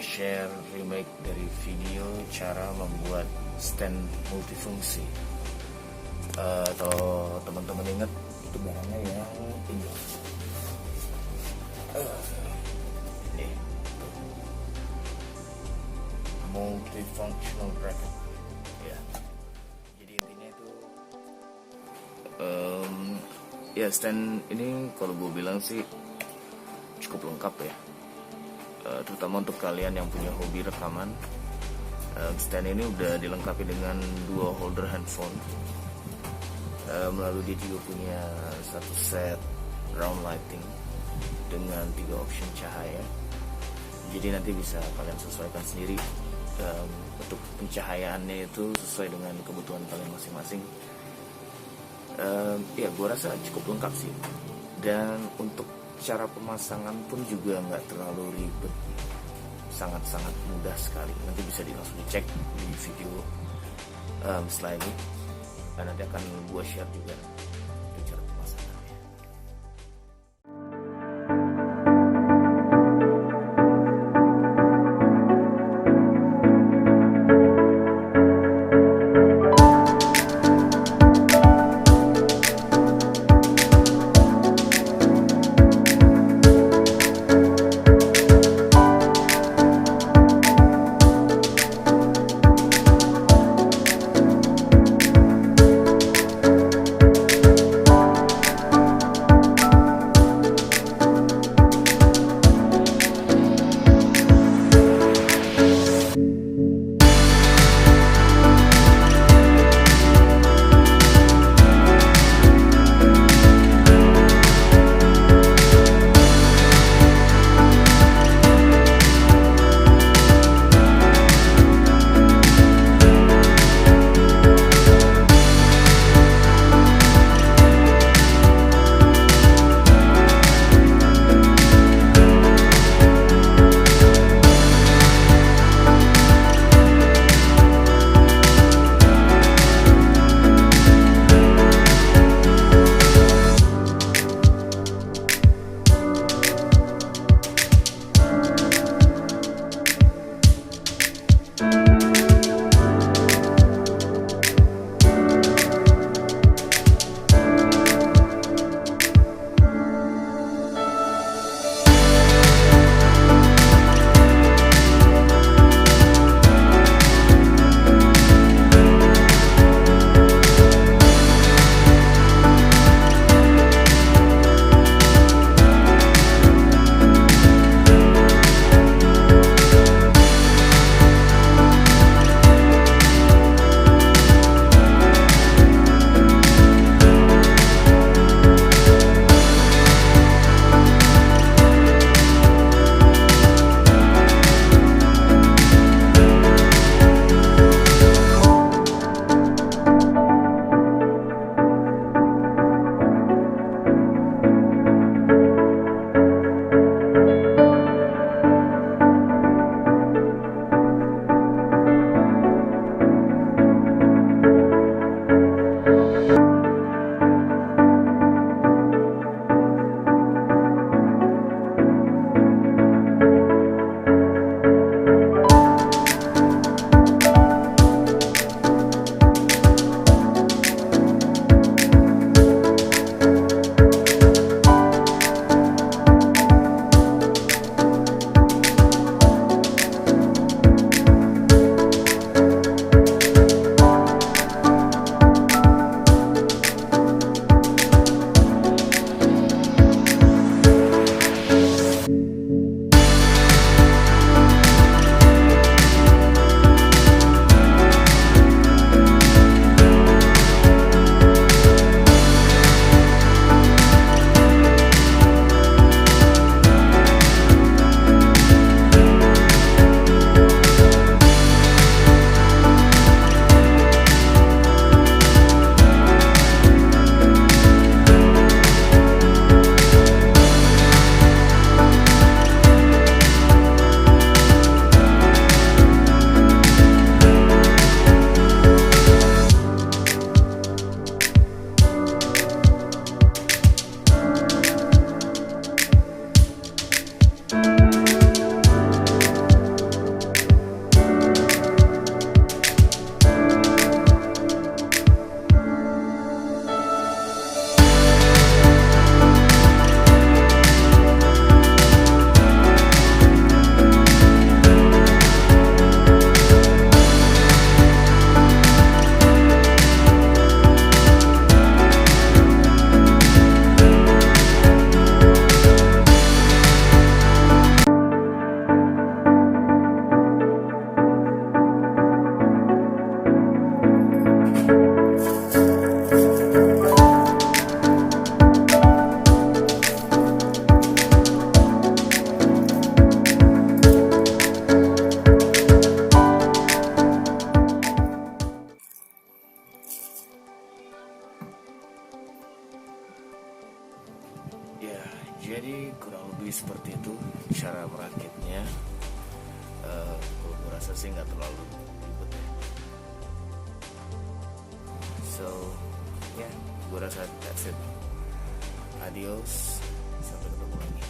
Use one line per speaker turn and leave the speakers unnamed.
share remake dari video cara membuat stand multifungsi. Atau teman-teman ingat itu barangnya yang ini. Ini multifunctional bracket. Ya. Jadi intinya itu ya stand ini kalau gue bilang sih cukup lengkap ya. Terutama untuk kalian yang punya hobi rekaman. Stand ini udah dilengkapi dengan dua holder handphone. Melalui dia juga punya satu set round lighting dengan 3 option cahaya. Jadi nanti bisa kalian sesuaikan sendiri untuk pencahayaannya itu sesuai dengan kebutuhan kalian masing-masing. Ya gue rasa cukup lengkap sih. Dan untuk cara pemasangan pun juga nggak terlalu ribet, sangat-sangat mudah sekali. Nanti bisa langsung dicek di video setelah ini, dan nanti akan gue share juga untuk cara pemasangannya. Ya, jadi kurang lebih seperti itu cara merakitnya. Kalau gue rasa sih nggak terlalu ribet ya. So, ya, gue rasa that's it. Adios, sampai ketemu lagi.